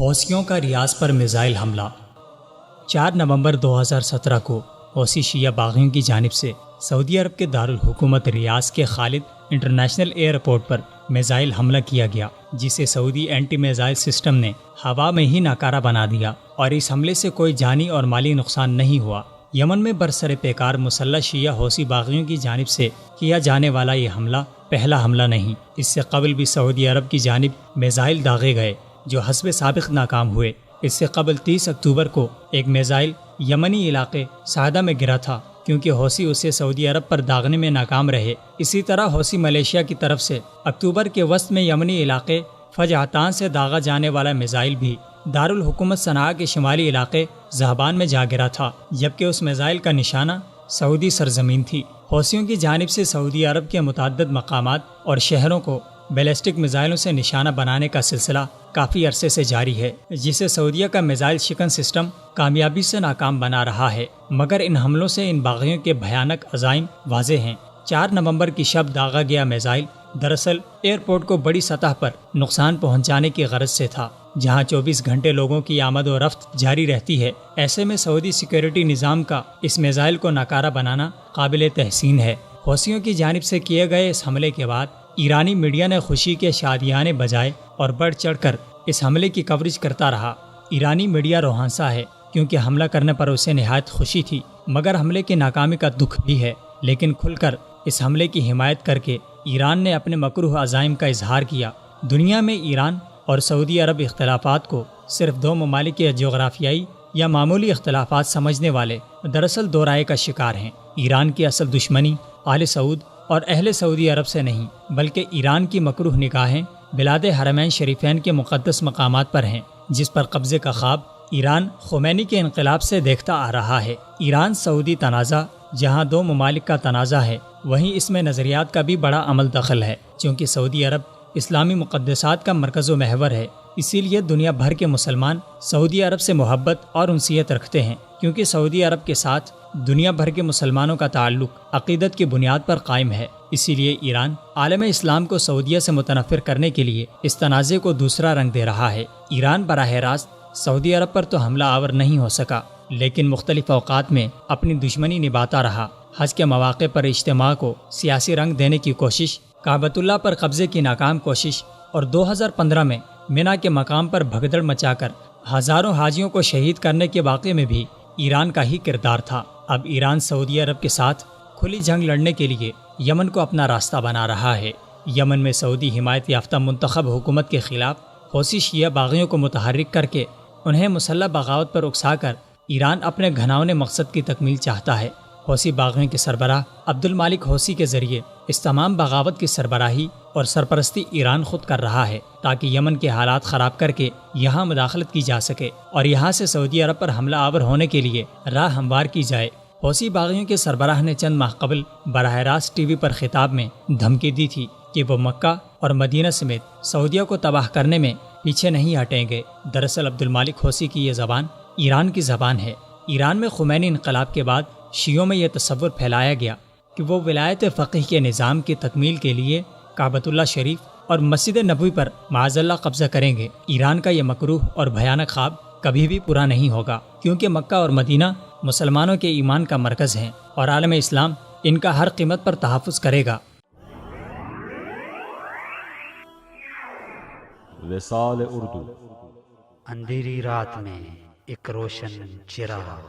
حوثیوں کا ریاض پر میزائل حملہ 4 نومبر 2017 کو حوثی شیعہ باغیوں کی جانب سے سعودی عرب کے دارالحکومت ریاض کے خالد انٹرنیشنل ایئرپورٹ پر میزائل حملہ کیا گیا، جسے سعودی اینٹی میزائل سسٹم نے ہوا میں ہی ناکارہ بنا دیا اور اس حملے سے کوئی جانی اور مالی نقصان نہیں ہوا۔ یمن میں برسر پیکار مسلح شیعہ حوثی باغیوں کی جانب سے کیا جانے والا یہ حملہ پہلا حملہ نہیں، اس سے قبل بھی سعودی عرب کی جانب میزائل داغے گئے جو حسب سابق ناکام ہوئے۔ اس سے قبل 30 اکتوبر کو ایک میزائل یمنی علاقے سعدہ میں گرا تھا، کیونکہ حوثی اسے سعودی عرب پر داغنے میں ناکام رہے۔ اسی طرح حوثی ملیشیا کی طرف سے اکتوبر کے وسط میں یمنی علاقے فجعتان سے داغا جانے والا میزائل بھی دارالحکومت صنعاء کے شمالی علاقے ذہبان میں جا گرا تھا، جبکہ اس میزائل کا نشانہ سعودی سرزمین تھی۔ حوثیوں کی جانب سے سعودی عرب کے متعدد مقامات اور شہروں کو بیلسٹک میزائلوں سے نشانہ بنانے کا سلسلہ کافی عرصے سے جاری ہے، جسے سعودیہ کا میزائل شکن سسٹم کامیابی سے ناکام بنا رہا ہے، مگر ان حملوں سے ان باغیوں کے بھیانک عزائم واضح ہیں۔ 4 نومبر کی شب داغا گیا میزائل دراصل ایئرپورٹ کو بڑی سطح پر نقصان پہنچانے کی غرض سے تھا، جہاں 24 گھنٹے لوگوں کی آمد و رفت جاری رہتی ہے۔ ایسے میں سعودی سیکیورٹی نظام کا اس میزائل کو ناکارہ بنانا قابل تحسین ہے۔ حوثیوں کی جانب سے کیے گئے اس حملے کے بعد ایرانی میڈیا نے خوشی کے شادیانے بجائے اور بڑھ چڑھ کر اس حملے کی کوریج کرتا رہا۔ ایرانی میڈیا روحانسا ہے، کیونکہ حملہ کرنے پر اسے نہایت خوشی تھی، مگر حملے کی ناکامی کا دکھ بھی ہے، لیکن کھل کر اس حملے کی حمایت کر کے ایران نے اپنے مکروہ عزائم کا اظہار کیا۔ دنیا میں ایران اور سعودی عرب اختلافات کو صرف 2 ممالک کے جغرافیائی یا معمولی اختلافات سمجھنے والے دراصل 2 رائے کا شکار ہیں۔ ایران کی اصل دشمنی آل سعود اور اہل سعودی عرب سے نہیں، بلکہ ایران کی مکروہ نگاہیں بلاد حرمین شریفین کے مقدس مقامات پر ہیں، جس پر قبضے کا خواب ایران خمینی کے انقلاب سے دیکھتا آ رہا ہے۔ ایران سعودی تنازع جہاں 2 ممالک کا تنازع ہے، وہیں اس میں نظریات کا بھی بڑا عمل دخل ہے، چونکہ سعودی عرب اسلامی مقدسات کا مرکز و محور ہے۔ اسی لیے دنیا بھر کے مسلمان سعودی عرب سے محبت اور انسیت رکھتے ہیں، کیونکہ سعودی عرب کے ساتھ دنیا بھر کے مسلمانوں کا تعلق عقیدت کی بنیاد پر قائم ہے۔ اسی لیے ایران عالم اسلام کو سعودیہ سے متنفر کرنے کے لیے اس تنازع کو دوسرا رنگ دے رہا ہے۔ ایران براہ راست سعودی عرب پر تو حملہ آور نہیں ہو سکا، لیکن مختلف اوقات میں اپنی دشمنی نبھاتا رہا۔ حج کے مواقع پر اجتماع کو سیاسی رنگ دینے کی کوشش، کعبۃ اللہ پر قبضے کی ناکام کوشش، اور 2015 میں مینا کے مقام پر بھگدڑ مچا کر ہزاروں حاجیوں کو شہید کرنے کے واقعے میں بھی ایران کا ہی کردار تھا۔ اب ایران سعودی عرب کے ساتھ کھلی جنگ لڑنے کے لیے یمن کو اپنا راستہ بنا رہا ہے۔ یمن میں سعودی حمایت یافتہ منتخب حکومت کے خلاف حوثی شیعہ باغیوں کو متحرک کر کے انہیں مسلح بغاوت پر اکسا کر ایران اپنے گھناؤنے مقصد کی تکمیل چاہتا ہے۔ حوثی باغیوں کے سربراہ عبد المالک حوثی کے ذریعے اس تمام بغاوت کی سربراہی اور سرپرستی ایران خود کر رہا ہے، تاکہ یمن کے حالات خراب کر کے یہاں مداخلت کی جا سکے اور یہاں سے سعودی عرب پر حملہ آور ہونے کے لیے راہ ہموار کی جائے۔ حوثی باغیوں کے سربراہ نے چند ماہ قبل براہ راست ٹی وی پر خطاب میں دھمکی دی تھی کہ وہ مکہ اور مدینہ سمیت سعودیہ کو تباہ کرنے میں پیچھے نہیں ہٹیں گے۔ دراصل عبد المالک حوثی کی یہ زبان ایران کی زبان ہے۔ ایران میں خمینی انقلاب کے بعد شیعوں میں یہ تصور پھیلایا گیا کہ وہ ولایت فقیہ کے نظام کی تکمیل کے لیے کعبۃ اللہ شریف اور مسجد نبوی پر معاذ اللہ قبضہ کریں گے۔ ایران کا یہ مکروہ اور بھیانک خواب کبھی بھی پورا نہیں ہوگا، کیونکہ مکہ اور مدینہ مسلمانوں کے ایمان کا مرکز ہیں اور عالم اسلام ان کا ہر قیمت پر تحفظ کرے گا۔ وصال اردو، اندھیری رات میں ایک روشن چراغ۔